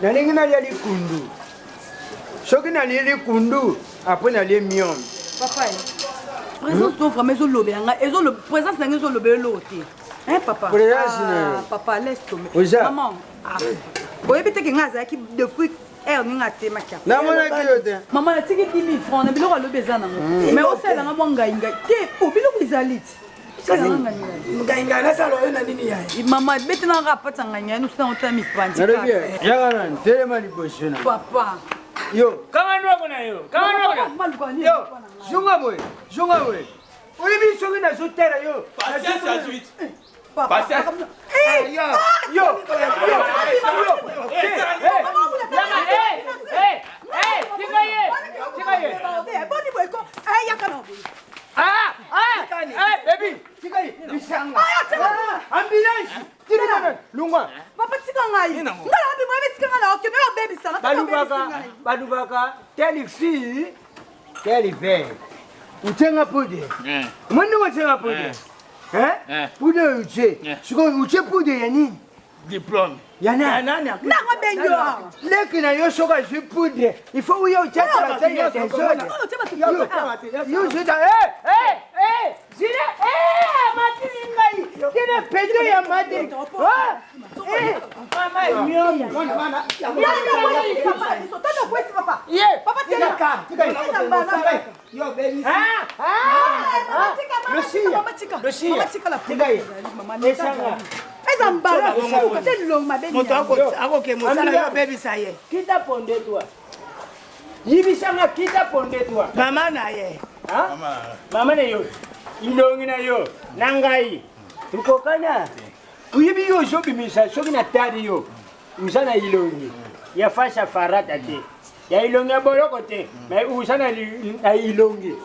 nalingi nalia likundu soki nalie likundu apres nalie miom papa présence ton frère mais olobe yanga ezolo présence nanga ezolobe elote hein papa papa laisse tomber maman oyebi te ke nga azalaki depuis heure ninga te makia namonaki yo te maman natiki 10 000 francs na biloko alobi eza nango mais osalelanga mwa ngaingai te biloko ezali ti ngaingai nasala oyo na nini yaye mama betenanga apatisa ngaingai nosina otala mipandi nalobi yaka nani telema liboso na papa yo kanga nwako na yo yo zunga boye oyebi soki nazotala yo balubaka telle fille telle verre utenga pude mwende watenga pude pude uche siko uche pude ya nini diplôme ya nani nango benjo leki na yo soka je pude il faut uya uche la telle ya telle yo zida zile matini ngai tena pedo ya mate mama miomi papa yo baby kita ponde toi yibisanga kita ponde toi mama na ye mama na yo ilongi na yo nangai tukokana uyibi yo shobimisa soki na tadi yo usana ilongi ya fasha farata te ya ilongi ya boloko te mais usana na ilongi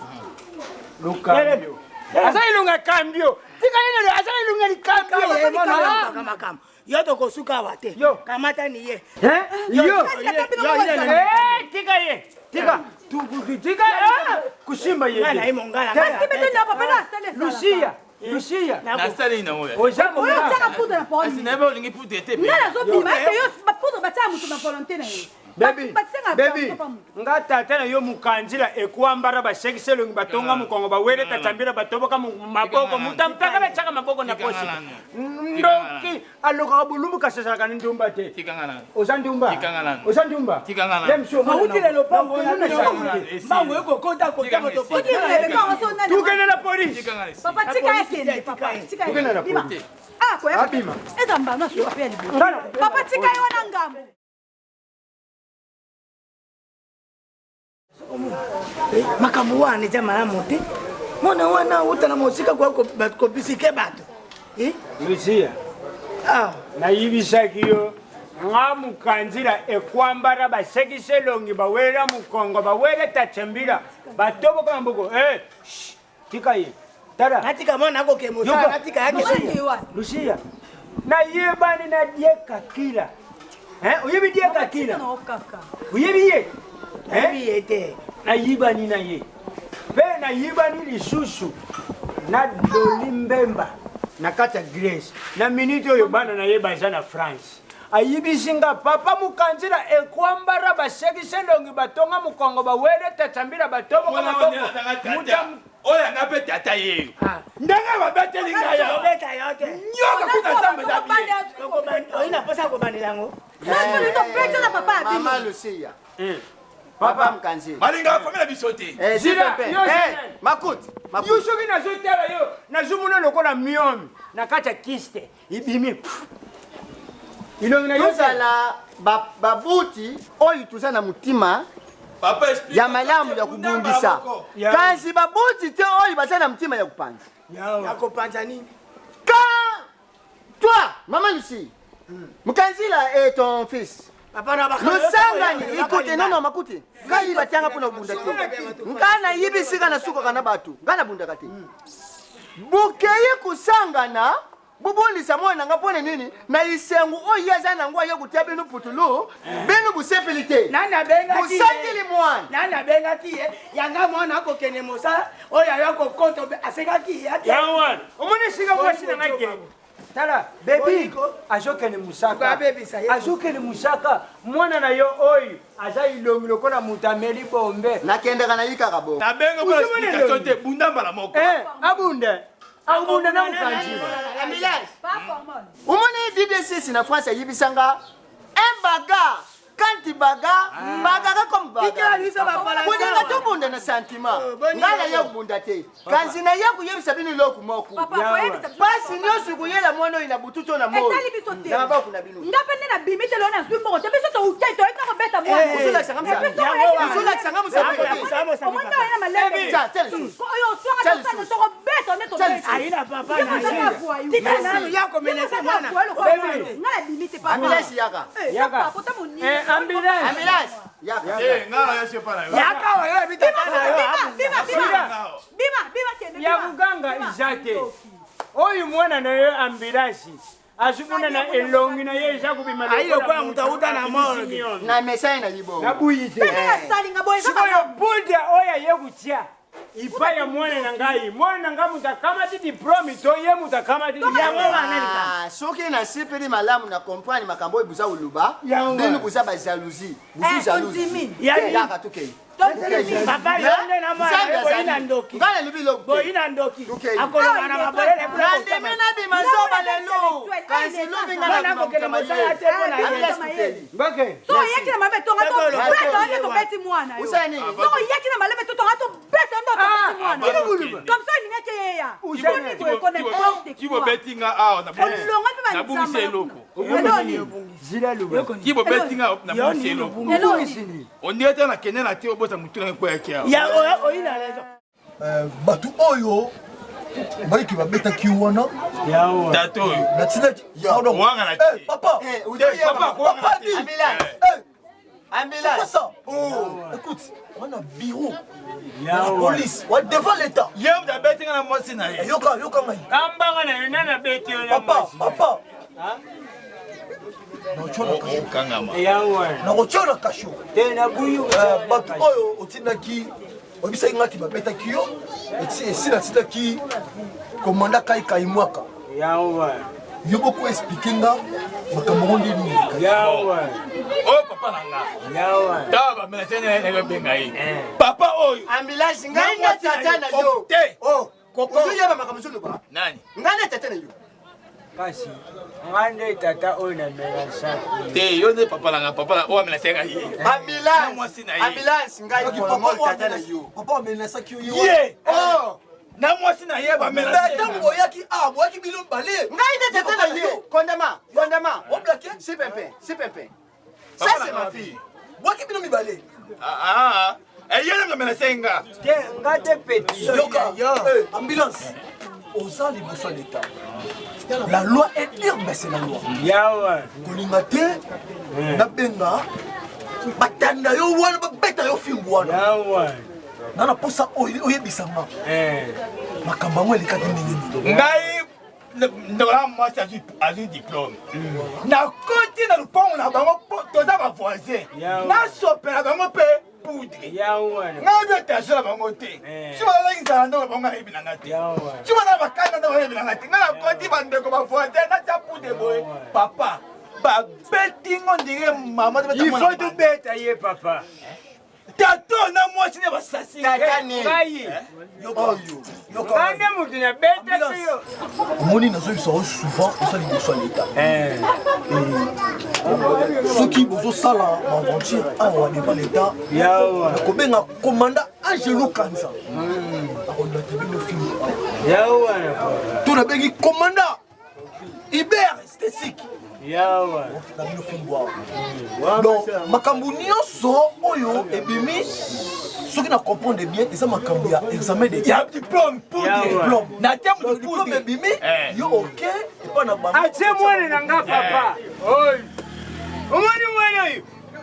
lukambio asa ilonga kambio tika nini asa ilonga ni kambio yo tokosuka awa te kamata ni ye tika kushimba ye Lucia nasali na oya olingi pude te Baby, nga tata na yo mukanjila ekuambara bashekiselongi batonga mukongo bawele tatambira batoboka maboko mutamtaka bachaka maboko na poshi ndoki aloka bulumbu kasasaka ndumba te tikangana osandumba lemsho mautile lopango na bango yoko kota kota moto tukene na polisi papa tika yake papa tika tukene na polisi kwa abima eza mbana sio pia libu papa tika yona ngambo makambo wana eza malamu te mwana wana utana mosika kwa kopisike bato Lucia nayibisaki yo nga mukanzila ekwambara basekiselongi bawela mukongo bawele tachembila batoboka mbuko tika ye tara natika mwana ako kemosa natika yake Lucia na yebani na dieka kila uyebi dieka kila uyebi ye yete na yibani na ye pe na yibani lisusu na dolimbemba na kata Grace na minute oyo bana na ye baza na France ayibisinga papa mukanzila ekwambara basekiselongi batonga mukongo bawele tatambila batoboka maboko oya ngape tata yeyo ndenge babeteli ngaya obeta yote nyoka kuna samba za biye oina posa kobandela yango Mama Lucia papa mkanzila malinga famela bisote makuti yo soki nazotala yo nazomona lokola miomi na kati ya kiste ibimi ilongi na tozala babuti oyo tuza na mutima ya malamu ya kubungisa kasi babuti te oyo baza na mutima ya kupanza ya kopanza nini ka toi mama Lucie mkanzila et ton fils lusangani ikuti nono makuti ngai batianga pona bunda te ngana yibisika na suka kana batu ngana bunda kati bukeye kusangana bubundisa mwana nga pone nini na isengu oyaza na ngwa yo kutia binu putulu binu busepilite nana benga ki busakili mwana nana benga ki yanga mwana ako kene mosa oya yako konto aseka ki yawan omone singa mwasi na ngake tala baby azokene musaka azokene musaka mwana na yo oyo aza ilongi lokola moto ameli bombe nakendeka na ye kaka bo nabenga mpona explication te bunda mbala moko abunda na mokanzila omoni DDC na France ayibisanga un bagarre quand tu bagarres bagarre comme bagarre kuninga tobunda na sentiment ngala ya kubunda te kanzi na ya kuyebisa bino loku moko basi nyonso kuyela mwana oyo na bututo na moyo na baku na bino ngapende na bimite lona zwi moko te biso to ukei to eka kobeta mwana usula sangam sa omwana ina malebe oyo swanga to to kobeta ne to beta aina papa tika nanu yako menesa mwana ngala bimite papa ambulance yaka pota moni ambulance yaka ngala ya sepa na yo yaka oyo bitata na yo bima kende ya kuganga izate oyo mwana na yo ambulance azukuna na elongi na ye eza kubima ayo kwa mutauta na morgue na mesai na libo na buyite sikoyo buda oyo ye kutia ipa ya mwana na ngai mwana na ngai mutakamati diplome to ye mutakamati yango wana soki na sipeli malamu na comprendre makambo ebuza uluba bino buza ba jalousie buzu jalousie yaka tukei papa yonde na mwana boina ndoki ngale libilo boina ndoki akolo na mabolele brande mina bi mazoba lelo kanzi lubi ngala kokele mosala te pona ye mbake so yeki na mabe tonga to beta to beti mwana yo usani so yeki na malebe to tonga to beta ndo to beti mwana comme ça ni neke ya usani ko ko n'importe qui va bettinga a na bungisa eloko zila luba qui va bettinga na bungisa eloko on est dans la kene na te obota mutuna ko ya kia ya oina raison batu oyo bayiki babetaki wana tato na tinaki wanga na te papa papa ambulance ça écoute on a bureau la police on devant l'état yem da bettinga na mosi na ye yoka ngai kambanga na yona na beti yo papa nakotiona kasho bato oyo otindaki oyebisaki ngaki babetaki yo esila tindaki komanda kai mwaka yo boko explike nga makambo ngo ndeni oh papa nanga ta ba mena tene na benga yi papa oyo ambulance ngai na tata na yo te koko yo ba makambo zuluba nani ngai na tata na yo kasi ngande tata oyo na mela sapi te yo ne papa nanga papa o amena senga yi ambulance ngai ko tata na yo papa amena saki yo ye oh na mwasi na ye ba mela ntango oyaki boyaki bino bale ngai na tata na yo kondama oblake c'est pempe ça c'est ma fille boyaki bino mibale eyele ngamela senga te ngate peti yoka ambulance aux liboso de l'État. La loi est dure, mais c'est la loi. Yawa. Kolingate, na benga, batanda yo wana beta yo fimbu wana. Yawa. Nana posa oyebisanga. Makamba ngo elikaki ndenge ngai ndola mwasi azwi diplôme na koti na lupango na bango toza bavoisin nasopela bango mpe poudre ngai biotation na bango te si bazalakisana ndoko bango nayebi nanga te si bazala bakanda ndoko nayebi nanga te ngai na koti bandeko bavoisin natya poudre boye papa babeti ngo ndenge mama il faut tubeta ye papa tato na mwasi ne basasi ngai kande mutu na beta yo omoni nazoyebisa oyo souvent eza liboso ya l'État soki bozosala baventure awa devant l'État nakobenga commanda Angelo Kanza akolata bino filme to nabengi commanda Iber Stesik na bino filme awa donc makambo nyonso oyo ebimi soki na comprendre bien eza makambo ya examen de diplôme na terme de diplôme ebimi yo ok epa na bango atie mwana na nga papa oyo omoni mwana oyo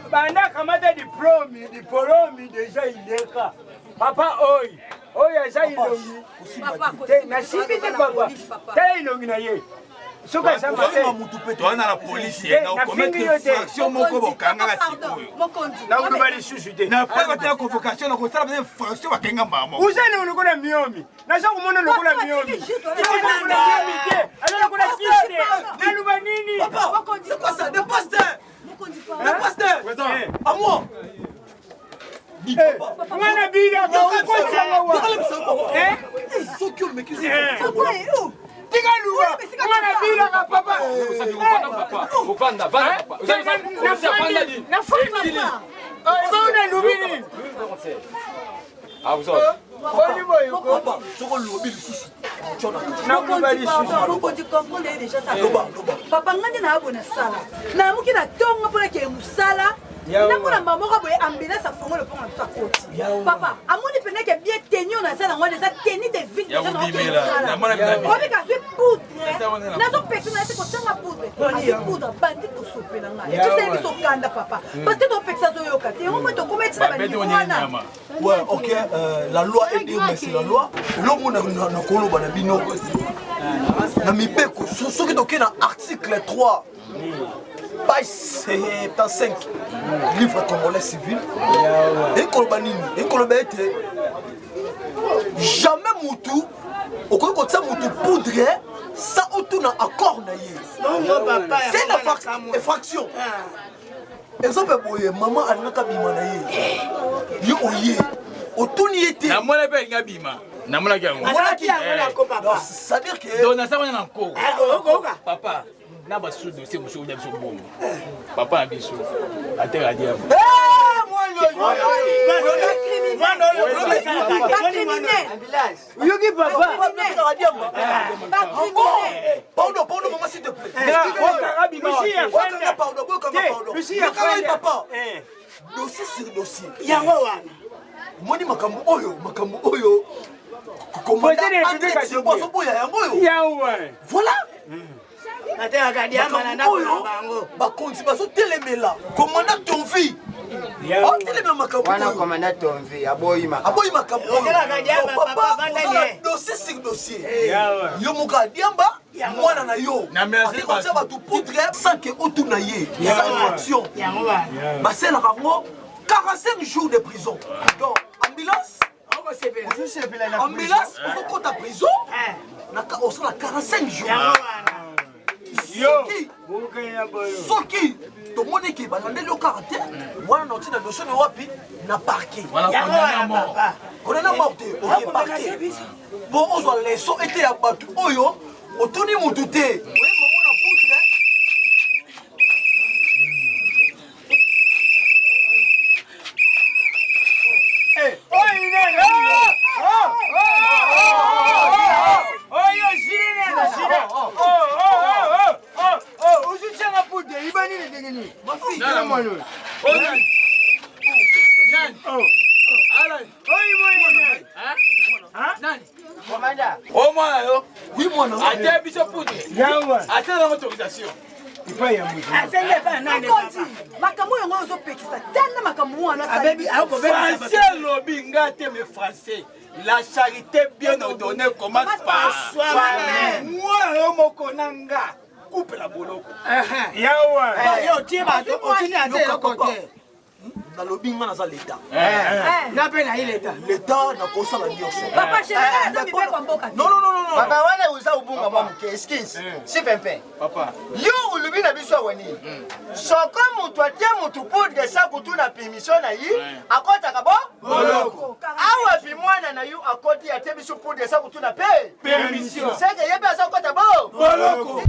banda kamata diplôme deja ileka papa oyo aza ilongi nasimbi te papa tala ilongi na ye Soka sama te. Toi na la police na commettre infraction moko bokanga ka sikoyo. Na uloba lisusu te. Na pas ta convocation na kosala ba infraction bakenga mama. Usene unakola miomi. Na sasa kumona unakola miomi. Unakola miomi te. Alors unakola kiste. Na luba nini? Papa, c'est quoi ça? Des pasteurs. Des pasteurs. À moi. Dis papa. Mwana bila kwa sawa. Eh? Sokyo meki. Papa est où? Tika luba. Mwana bila ka papa. Vanda, papa. Na fanya. Mbona lubini? Ah, vous savez. Papa, soko lobi lisusu. Mokonzi comprendre déjà ça. Papa ngandi na abona sala. Na muki na tonga pona ke musala. Na pona maman ko boye ambulance afongo le pona sa koti. Papa, amoni pena ke bien tenu na sala ngwa déjà tenu de vie déjà na sala. Obi ka fi poudre. Na zo pekina na ko tanga poudre. Asi poudre bandi ko sopela ngai. Tu sais biso kanda papa. Parce que to peksa zo yoka. Te on to commettre ça ba ni wana. Ouais, ok, la loi est dure, mais c'est la loi. L'homme na koloba na bino. Na mibeko, soki toke na article 3. Page 75. Livre congolais civil. Et koloba nini? Et koloba ete jamais mutu okoki kotisa mutu poudre sa otuna accord na ye. C'est une infraction. Exemple boye maman alingaka bima na ye. Yo oye. Otuni ete. Na mona pe nga bima. Na mona yango. C'est-à-dire que donc na sa mona nko. Papa. Na ba sous dossier monsieur oya biso bomo. Papa na biso. Atera dia. Yogi papa. Pardon, maman s'il te plaît. Pardon. Papa. Dossier sur dossier. Yango wana. Moni makambo oyo. Voilà. Bakonzi baso telemela. Commandant ton vie. Oh, telemela makambo. Wana commandant ton vie aboyima. Aboyima makambo. Papa, dossier sur dossier. Yo muka diamba. Mwana na yo. Ati konza ba tu poudre sans que otu na ye. Sa infraction. Ba c'est la rango 45 jours de prison. Donc ambulance. Ambulance, on compte à prison. On sera 45 jours. Soki, tout le monde qui va dans le caractère, moi, on a dossier de wapi, na parquet. On a mort. On a mort. On a parquet. Bon, on a les sons été abattus. Oyo, on tourne mon touté. Oh moi yo. Oui moi non. Ate biso poudre. Yawa. Ate na autorisation. Ipa ya mutu. Asenge pa nani papa. Makambo yango ozo pekisa. Tana makambo wana sa. Abebi ako beba. Français lobby ngate mais français. La charité bien ordonnée commence par soi. Moi moko nanga. Coupe la boloko. Yawa. Yo tiba to otini ate la côté. Na lobby ngana za l'état. Na pe na l'état. L'état na kosa la nyonso. Papa chérie, aza mi pe kwa mboka. Non. Papa wana uza ubunga mwa mke skins. Si pempe. Papa. Yo ulubi na biso wani. Soko mutu atie mutu poudre sa kutu na permission na yi akota kabo boloko. Awa fi mwana na yu akoti atie biso poudre sa kutu na pe Permission. Seke yebe sa kota bo boloko.